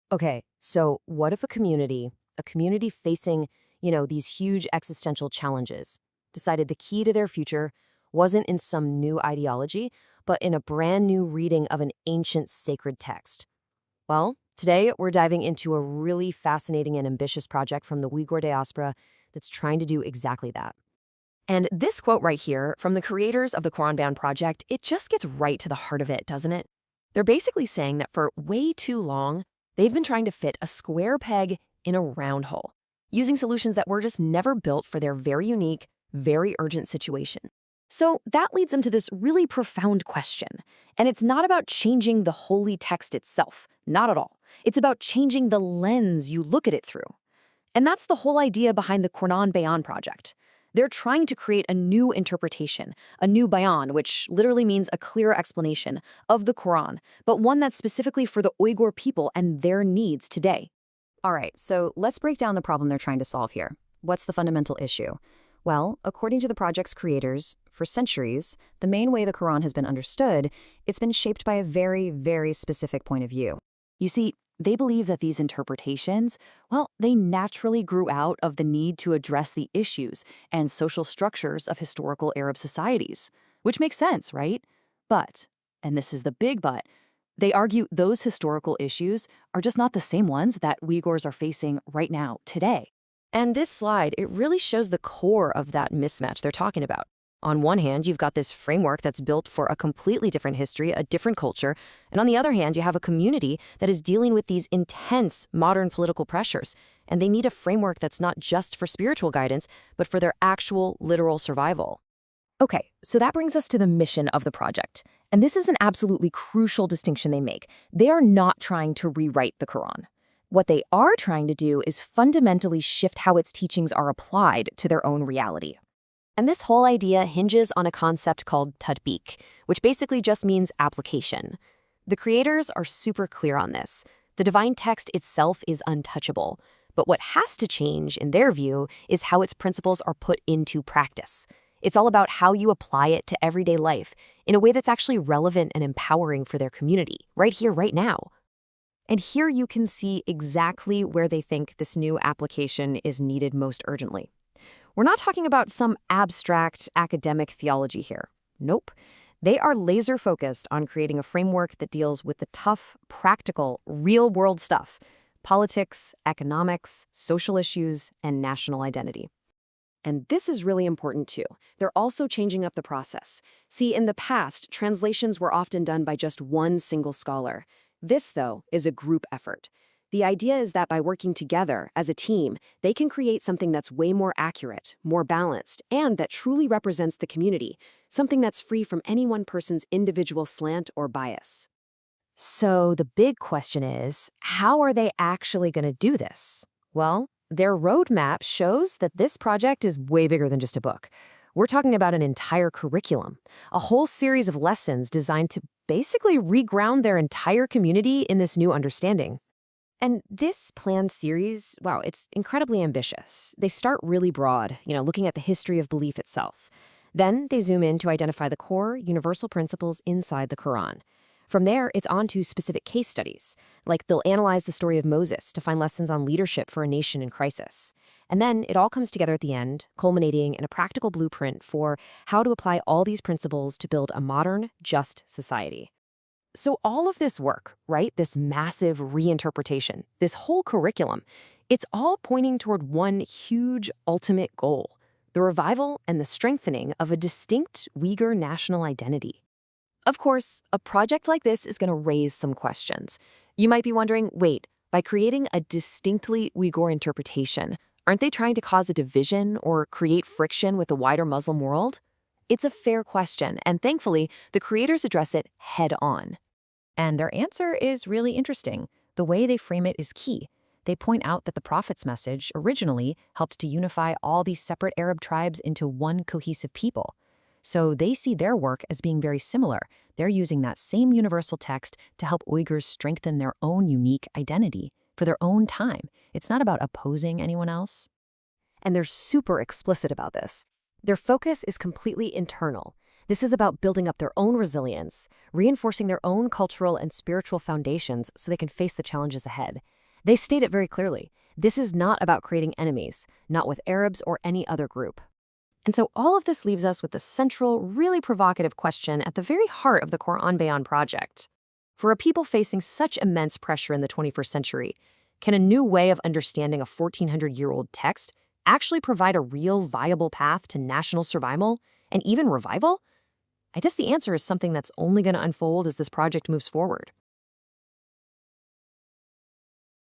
Okay, so what if a community facing, these huge existential challenges, decided the key to their future wasn't in some new ideology, but in a brand new reading of an ancient sacred text? Well, today we're diving into a really fascinating and ambitious project from the Uyghur diaspora that's trying to do exactly that. And this quote right here from the creators of the Bayan Project, it just gets right to the heart of it, doesn't it? They're basically saying that for way too long, they've been trying to fit a square peg in a round hole, using solutions that were just never built for their very unique, very urgent situation. So that leads them to this really profound question. And it's not about changing the holy text itself, not at all. It's about changing the lens you look at it through. And that's the whole idea behind the Bayan Project. They're trying to create a new interpretation, a new bayan, which literally means a clear explanation of the Qur'an, but one that's specifically for the Uyghur people and their needs today. All right, so let's break down the problem they're trying to solve here. What's the fundamental issue? Well, according to the project's creators, for centuries, the main way the Qur'an has been understood, it's been shaped by a very, very specific point of view. You see, they believe that these interpretations, well, they naturally grew out of the need to address the issues and social structures of historical Arab societies, which makes sense, right? But, and this is the big but, they argue those historical issues are just not the same ones that Uyghurs are facing right now, today. And this slide, it really shows the core of that mismatch they're talking about. On one hand, you've got this framework that's built for a completely different history, a different culture, and on the other hand, you have a community that is dealing with these intense modern political pressures, and they need a framework that's not just for spiritual guidance, but for their actual, literal survival. Okay, so that brings us to the mission of the project. And this is an absolutely crucial distinction they make. They are not trying to rewrite the Qur'an. What they are trying to do is fundamentally shift how its teachings are applied to their own reality. And this whole idea hinges on a concept called tatbiq, which basically just means application. The creators are super clear on this. The divine text itself is untouchable, but what has to change, in their view, is how its principles are put into practice. It's all about how you apply it to everyday life in a way that's actually relevant and empowering for their community, right here, right now. And here you can see exactly where they think this new application is needed most urgently. We're not talking about some abstract academic theology here. Nope. They are laser-focused on creating a framework that deals with the tough, practical, real-world stuff: politics, economics, social issues, and national identity. And this is really important too. They're also changing up the process. See, in the past, translations were often done by just one single scholar. This, though, is a group effort. The idea is that by working together as a team, they can create something that's way more accurate, more balanced, and that truly represents the community, something that's free from any one person's individual slant or bias. So the big question is, how are they actually going to do this? Well, their roadmap shows that this project is way bigger than just a book. We're talking about an entire curriculum, a whole series of lessons designed to basically reground their entire community in this new understanding. And this planned series, wow, it's incredibly ambitious. They start really broad, looking at the history of belief itself. Then they zoom in to identify the core, universal principles inside the Qur'an. From there, it's on to specific case studies, like they'll analyze the story of Moses to find lessons on leadership for a nation in crisis. And then it all comes together at the end, culminating in a practical blueprint for how to apply all these principles to build a modern, just society. So all of this work, right, this massive reinterpretation, this whole curriculum, it's all pointing toward one huge ultimate goal: the revival and the strengthening of a distinct Uyghur national identity. Of course, a project like this is going to raise some questions. You might be wondering, wait, by creating a distinctly Uyghur interpretation, aren't they trying to cause a division or create friction with the wider Muslim world? It's a fair question, and thankfully, the creators address it head on. And their answer is really interesting. The way they frame it is key. They point out that the Prophet's message originally helped to unify all these separate Arab tribes into one cohesive people. So they see their work as being very similar. They're using that same universal text to help Uyghurs strengthen their own unique identity for their own time. It's not about opposing anyone else. And they're super explicit about this. Their focus is completely internal. This is about building up their own resilience, reinforcing their own cultural and spiritual foundations so they can face the challenges ahead. They state it very clearly. This is not about creating enemies, not with Arabs or any other group. And so all of this leaves us with the central, really provocative question at the very heart of the Qur'an Bayan Project. For a people facing such immense pressure in the 21st century, can a new way of understanding a 1,400-year-old text actually provide a real, viable path to national survival and even revival? I guess the answer is something that's only going to unfold as this project moves forward.